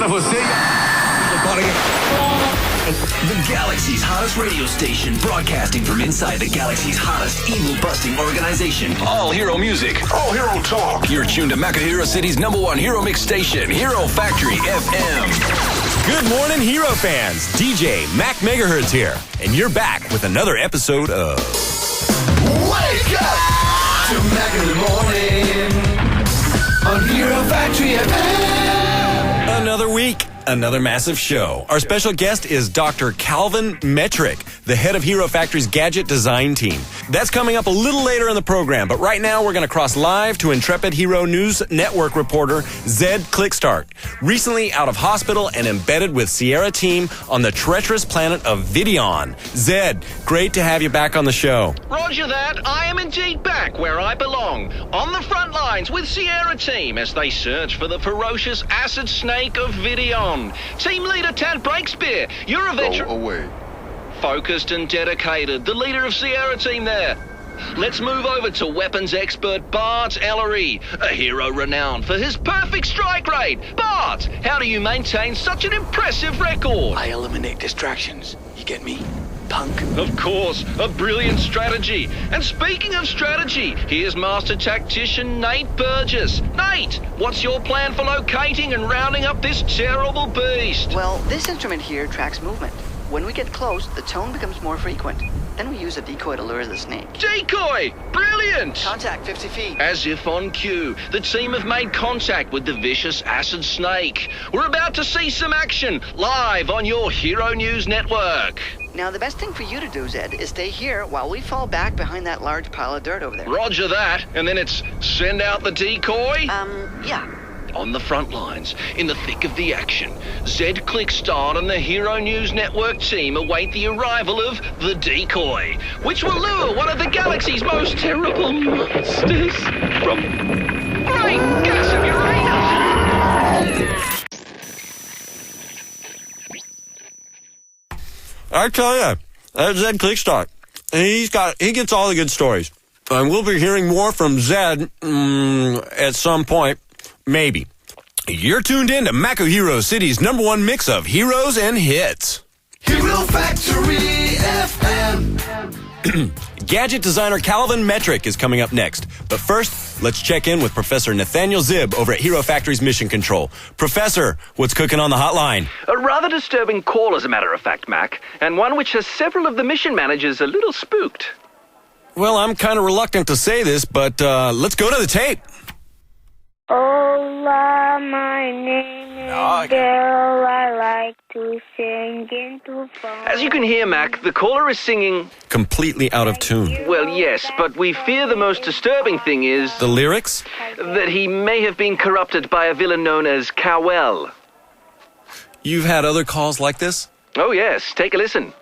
pra você. The Galaxy's hottest radio station, broadcasting from inside the Galaxy's hottest evil-busting organization. All hero music. All hero talk. You're tuned to Megahertz City's #1 hero mix station, Hero Factory FM. Good morning, hero fans. DJ Mac Megahertz here, and you're back with another episode of Wake up to Mac in the morning on Hero Factory FM. Another week. Another massive show. Our special guest is Dr. Calvin Metric, the head of Hero Factory's gadget design team. That's coming up a little later in the program, but right now we're going to cross live to intrepid Hero News Network reporter Zed Clickstart, recently out of hospital and embedded with Sierra team on the treacherous planet of Vidion. Zed, great to have you back on the show. Roger that. I am indeed back where I belong, on the front lines with Sierra team as they search for the ferocious acid snake of Vidion. Team leader Tad Breakspear, you're a veteran. Go away. Focused and dedicated, the leader of Sierra team there. Let's move over to weapons expert Bart Ellery, a hero renowned for his perfect strike rate. Bart, how do you maintain such an impressive record? I eliminate distractions. You get me? Punk. Of course, a brilliant strategy. And speaking of strategy, here's Master Tactician Nate Burgess. Nate, what's your plan for locating and rounding up this terrible beast? Well, this instrument here tracks movement. When we get close, the tone becomes more frequent. Then we use a decoy to lure the snake. Decoy! Brilliant! Contact 50 feet. As if on cue, the team have made contact with the vicious acid snake. We're about to see some action live on your Hero News Network. Now, the best thing for you to do, Zed, is stay here while we fall back behind that large pile of dirt over there. Roger that. And then it's send out the decoy? Yeah. On the front lines, in the thick of the action, Zed Clickstart and the Hero News Network team await the arrival of the decoy, which will lure one of the galaxy's most terrible monsters from great gas of Uranus. I tell you, that's Zed Clickstart. He gets all the good stories. And we'll be hearing more from Zed at some point. Maybe. You're tuned in to Megahertz City's #1 mix of heroes and hits. Hero Factory FM. Gadget designer Calvin Metric is coming up next. But first, let's check in with Professor Nathaniel Zib over at Hero Factory's Mission Control. Professor, what's cooking on the hotline? A rather disturbing call, as a matter of fact, Mac, and one which has several of the mission managers a little spooked. Well, I'm kind of reluctant to say this, but let's go to the tape. Hola, my name is Bill. I like to sing into phone. As you can hear, Mac, the caller is singing... Completely out of tune. Well, yes, but we fear the most disturbing thing is... The lyrics? That he may have been corrupted by a villain known as Cowell. You've had other calls like this? Oh, yes. Take a listen.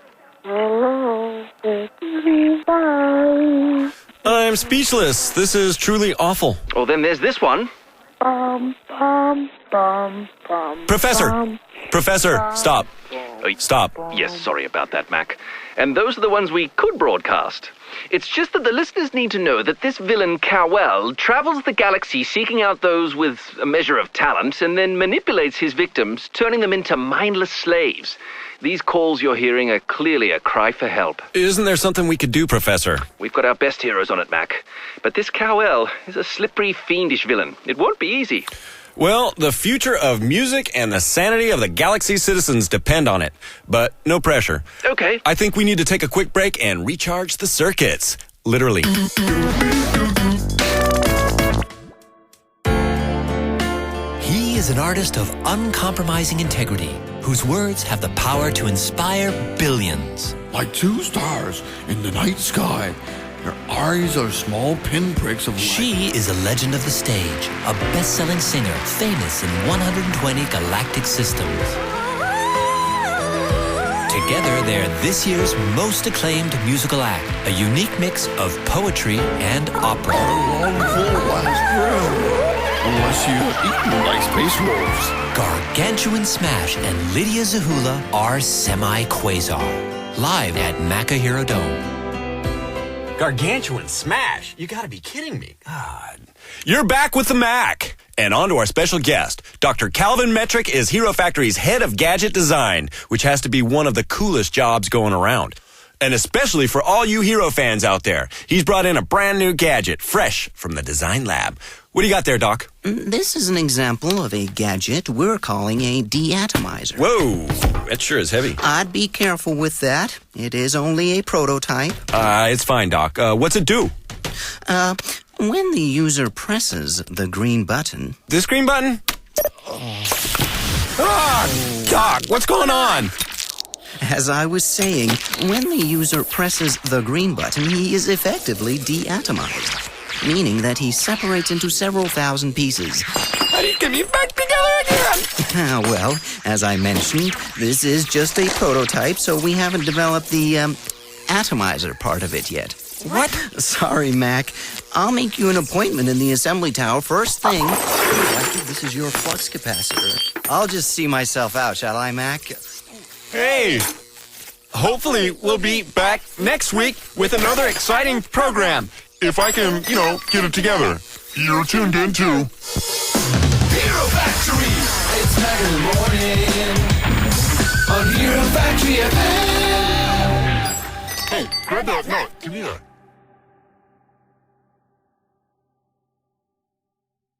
Hello, everybody. I'm speechless. This is truly awful. Oh, then there's this one. Bum, bum, bum, bum. Professor, stop. Stop. Yes, sorry about that, Mac. And those are the ones we could broadcast. It's just that the listeners need to know that this villain, Cowell, travels the galaxy seeking out those with a measure of talent and then manipulates his victims, turning them into mindless slaves. These calls you're hearing are clearly a cry for help. Isn't there something we could do, Professor? We've got our best heroes on it, Mac. But this Cowell is a slippery, fiendish villain. It won't be easy. Well, the future of music and the sanity of the galaxy's citizens depend on it. But no pressure. Okay. I think we need to take a quick break and recharge the circuits. Literally. He is an artist of uncompromising integrity, whose words have the power to inspire billions. Like two stars in the night sky. Their eyes are small pinpricks of light. She is a legend of the stage, a best-selling singer famous in 120 galactic systems. Together, they're this year's most acclaimed musical act, a unique mix of poetry and opera. Our long pull lasts forever. Unless you're eaten by space wolves. Gargantuan Smash and Lydia Zahula are Semi-Quasar. Live at Megahertz Dome. Gargantuan Smash? You gotta be kidding me. God. You're back with the Mac. And on to our special guest. Dr. Calvin Metric is Hero Factory's head of gadget design, which has to be one of the coolest jobs going around. And especially for all you Hero fans out there, he's brought in a brand new gadget, fresh from the design lab. What do you got there, Doc? This is an example of a gadget we're calling a deatomizer. Whoa, that sure is heavy. I'd be careful with that. It is only a prototype. It's fine, Doc. What's it do? When the user presses the green button... This green button? Doc, what's going on? As I was saying, when the user presses the green button, he is effectively deatomized, meaning that he separates into several thousand pieces. How do you get me back together again? Well, as I mentioned, this is just a prototype, so we haven't developed the atomizer part of it yet. What? Sorry, Mac. I'll make you an appointment in the assembly tower first thing. This is your flux capacitor. I'll just see myself out, shall I, Mac? Hey! Hopefully we'll be back next week with another exciting program. If I can, get it together. You're tuned in to Hero Factory. It's Mac in the morning on Hero Factory FM. Hey, grab that. No, give me that.